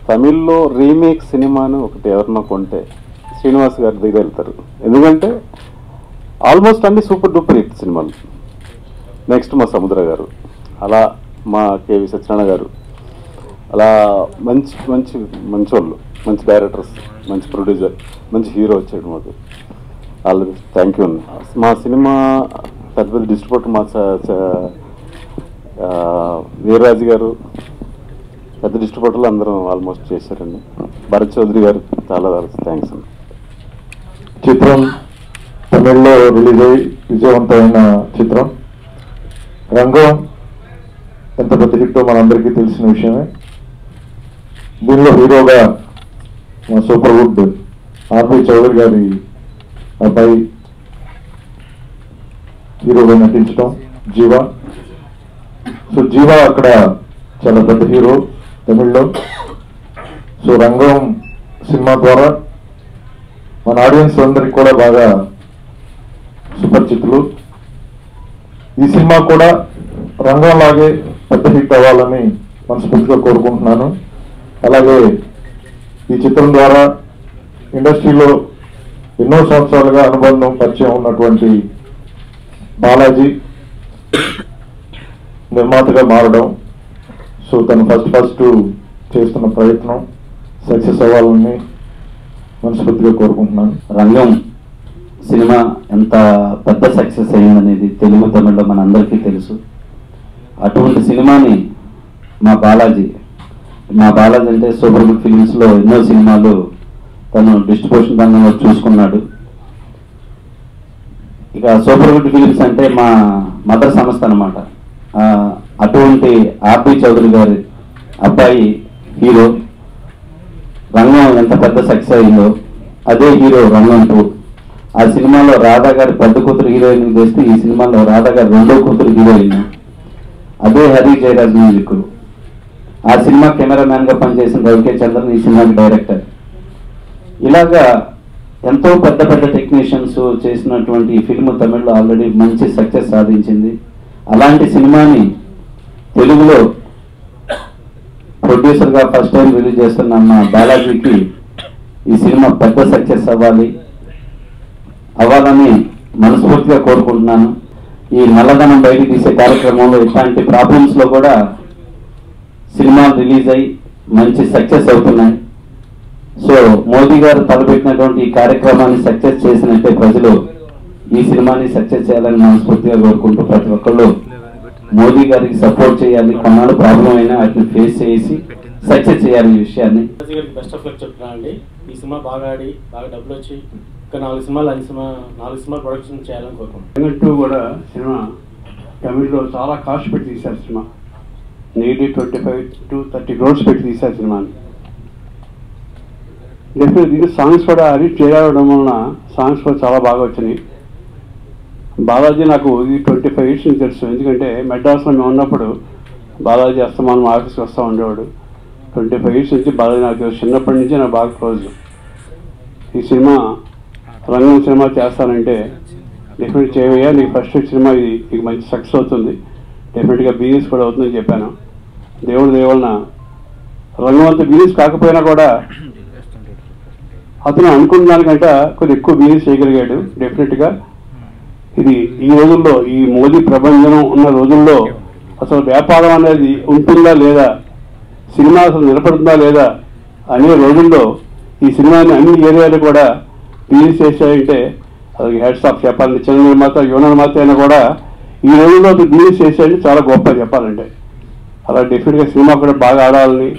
తమిళ్లో రీమేక్ సినిమాను ఒకటి ఎవరినో కొంటే శ్రీనివాస్ గారి దగ్గర వెళ్తారు. ఎందుకంటే ఆల్మోస్ట్ అన్ని సూపర్ డూపర్ హిట్ సినిమాలు. నెక్స్ట్ మా సముద్ర గారు, అలా మా కేవి సత్యనారాయణ గారు, అలా మంచి మంచి మంచి వాళ్ళు, మంచి డైరెక్టర్స్, మంచి ప్రొడ్యూసర్, మంచి హీరో వచ్చాడు మాకు. వాళ్ళు థ్యాంక్ యూ అండి. మా సినిమా పెద్ద పెద్ద డిస్ట్రిబ్యూటర్ మా వీర్రాజు గారు, పెద్ద డిస్ట్రిబ్యూటర్లు అందరం ఆల్మోస్ట్ చేశారండి. భరత్ చౌదరి గారు చాలా థ్యాంక్స్ అండి. చిత్రం తమిళ్లో రిలీజ్ అయ్యి విజయవంతమైన చిత్రం. రంగం ఎంత పెద్ద హిట్టో మనందరికీ తెలిసిన విషయమే. దీనిలో హీరోగా మా సూపర్ వుడ్ ఆర్పి చౌదరి గారి అబ్బాయి హీరోగా నటించడం జీవ. సో జీవ అక్కడ చాలా పెద్ద హీరో తమిళ్లో. సో రంగం సినిమా ద్వారా మన ఆడియన్స్ అందరికి కూడా బాగా సుపరిచితులు. ఈ సినిమా కూడా రంగంలాగే పెద్ద హిట్ అవ్వాలని మనస్ఫూర్తిగా కోరుకుంటున్నాను. అలాగే ఈ చిత్రం ద్వారా ఇండస్ట్రీలో ఎన్నో సంవత్సరాలుగా అనుబంధం పరిచయం ఉన్నటువంటి బాలాజీ నిర్మాతగా మారడం, సో తను ఫస్ట్ చేస్తున్న ప్రయత్నం సక్సెస్ అవ్వాలని మనస్ఫూర్తిగా కోరుకుంటున్నాను. రంగం సినిమా ఎంత పెద్ద సక్సెస్ అయిందనేది తెలుగు తమిళ్లో మనందరికీ తెలుసు. అటువంటి సినిమాని మా బాలాజీ అంటే సూపర్ గుడ్ ఫిలిమ్స్లో ఎన్నో సినిమాలు తను డిస్ట్రిబ్యూషన్ రంగంలో చూసుకున్నాడు. ఇక సూపర్ గుడ్ ఫిలిమ్స్ అంటే మా మదర్ సంస్థ అన్నమాట. అటువంటి ఆర్పి చౌదరి గారి అబ్బాయి హీరో. రంగం ఎంత పెద్ద సక్సెస్ అయిందో అదే హీరో రంగం 2. ఆ సినిమాలో రాధా గారి పెద్ద కూతురు హీరోయిన్ చేస్తే ఈ సినిమాలో రాధా గారి రెండో కూతురు హీరోయిన్. అదే హరి జయరాజ్ మ్యూజిక్. ఆ సినిమా కెమెరామ్యాన్గా పనిచేసిన రవికే చంద్రన్ ఈ సినిమాకి డైరెక్టర్. ఇలాగా ఎంతో పెద్ద పెద్ద టెక్నీషియన్స్ చేసినటువంటి ఈ ఫిల్మ్ తమిళ్లో ఆల్రెడీ మంచి సక్సెస్ సాధించింది. అలాంటి సినిమాని తెలుగులో ప్రొడ్యూసర్గా ఫస్ట్ టైం రిలీజ్ చేస్తున్న మా బాలాజీకి ఈ సినిమా పెద్ద సక్సెస్ అవ్వాలని మనస్ఫూర్తిగా కోరుకుంటున్నాను. ఈ నల్లధనం బయటికి తీసే కార్యక్రమంలో ఇట్లాంటి ప్రాబ్లమ్స్లో కూడా సినిమాలు రిలీజ్ అయ్యి మంచి సక్సెస్ అవుతున్నాయి. సో మోదీ గారు తలపెట్టినటువంటి ఈ కార్యక్రమాన్ని సక్సెస్ చేసినట్టే ప్రజలు ఈ సినిమాని సక్సెస్ చేయాలని మనస్ఫూర్తిగా కోరుకుంటూ ప్రతి ఒక్కళ్ళు మోదీ గారికి సపోర్ట్ చేయాలి. కొన్నాళ్ళు ప్రాబ్లం అయినా వాటిని ఫేస్ చేసి సక్సెస్ చేయాలి. ఈ విషయాన్ని బెస్ట్ ఆఫ్ లక్ చెప్తున్నా అండి. ఈ సినిమా బాగా ఆడి బాగా డబ్బులు వచ్చి ఇంకా 4 సినిమాలు ప్రొడక్షన్ చేయాలని కోరుకుంటున్నాను. 2 కూడా సినిమా తమిళ్లో చాలా కాస్ట్ పెట్టి తీశారు. సినిమా నియర్లీ 25 to 30 crores పెట్టి తీశారు సినిమాని. డెఫినెట్ దీనికి సాంగ్స్ కూడా అది చేరవడం వలన సాంగ్స్ కూడా చాలా బాగా వచ్చినాయి. బాలాజీ నాకు ఇది 25 years నుంచి తెలుసు. ఎందుకంటే మెడ్రాస్లో మేము ఉన్నప్పుడు బాలాజీ అస్తమానం ఆఫీస్కి వస్తూ ఉండేవాడు. 25 years నుంచి బాలాజీ నాకు తెలుసు. చిన్నప్పటి నుంచి నాకు బాగా క్లోజ్. ఈ సినిమా రంగం సినిమా చేస్తానంటే డెఫినెట్ చేయవయ్యా, నీకు ఫస్ట్ సినిమా ఇది నీకు మంచి సక్సెస్ అవుతుంది, డెఫినెట్గా బిజినెస్ కూడా అవుతుందని చెప్పాను. దేవుడి దేవలన రంగం అంతా బిజినెస్ కాకపోయినా కూడా అతను అనుకున్న దానికంటే కొద్దిగా ఎక్కువ బిజినెస్ చేయగలిగాడు. డెఫినెట్గా ఇది ఈ రోజుల్లో ఈ మోదీ ప్రపంచం ఉన్న రోజుల్లో అసలు వ్యాపారం అనేది ఉంటుందా లేదా, సినిమా అసలు నిలబడుతుందా లేదా అనే రోజుల్లో ఈ సినిమాని అన్ని ఏరియాలు కూడా బిజినెస్ చేశాయంటే అది హెడ్స్ ఆఫ్ చెప్పాలంటే చిన్న నిర్మాత యువ నిర్మాత అయినా కూడా ఈ రోజుల్లో బిజినెస్ చేసేయండి చాలా గొప్ప చెప్పాలంటే. అలా డెఫినెట్గా సినిమా కూడా బాగా ఆడాలని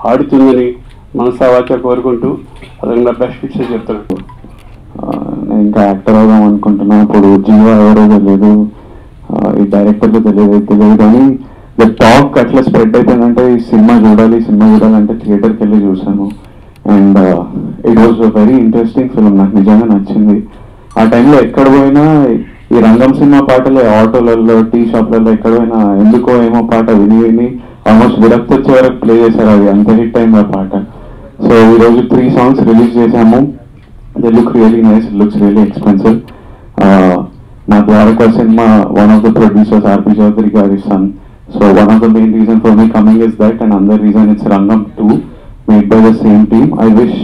ఆడుతుందని మనసావాచ కోరుకుంటూ అదే బెస్ట్ పిక్చర్ చెప్తున్నాను. నేను ఇంకా యాక్టర్ అవుదాం అనుకుంటున్నాను. ఇప్పుడు జీవ ఎవరో తెలియదు, ఈ డైరెక్టర్కి తెలియదు కానీ ద టాక్ అట్లా స్ప్రెడ్ అయిపోయిందంటే ఈ సినిమా చూడాలంటే థియేటర్కి వెళ్ళి చూసాను. And it was very interesting film. నాకు నిజంగా నచ్చింది. ఆ టైంలో ఎక్కడ పోయినా ఈ రంగం సినిమా పాటలే ఆటోలలో టీ షాప్లలో ఎక్కడ పోయినా ఎందుకో ఏమో పాట విని ఆల్మోస్ట్ విరక్తి వచ్చే వరకు ప్లే చేశారు. అది అంత హిట్ అయింది ఆ పాట. సో ఈరోజు 3 songs రిలీజ్ చేశాము. They look really nice, it looks really expensive. నా ద్వారకా సినిమా one of the producers RP Chowdary గారి son. So one of the main reason for me coming is that, and another reason it's Rangam 2. made by the same team. I wish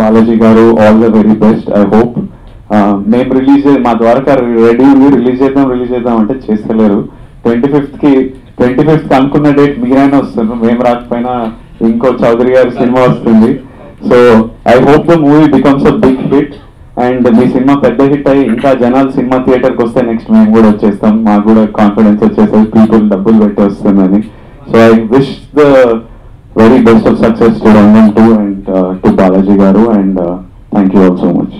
Balaji garu all the very best. I hope మేము release మా Dwaraka ready ఉంది, release చేద్దాం అంటే చేస్తలేరు. 25th అనుకున్న date మీరైనా వస్తున్నారు, మేము రాకపోయినా ఇంకో చౌదరి గారి సినిమా వస్తుంది. So I hope the movie becomes a big hit and మీ సినిమా పెద్ద హిట్ అయ్యి ఇంకా జనాలు సినిమా థియేటర్కి వస్తే నెక్స్ట్ మేము కూడా వచ్చేస్తాం, మాకు కూడా కాన్ఫిడెన్స్ వచ్చేస్తుంది, పీపుల్ డబ్బులు పెట్టి వస్తుందని. So I wish the very best of success to రంగం 2 and to Balaji garu, and thank you all so much.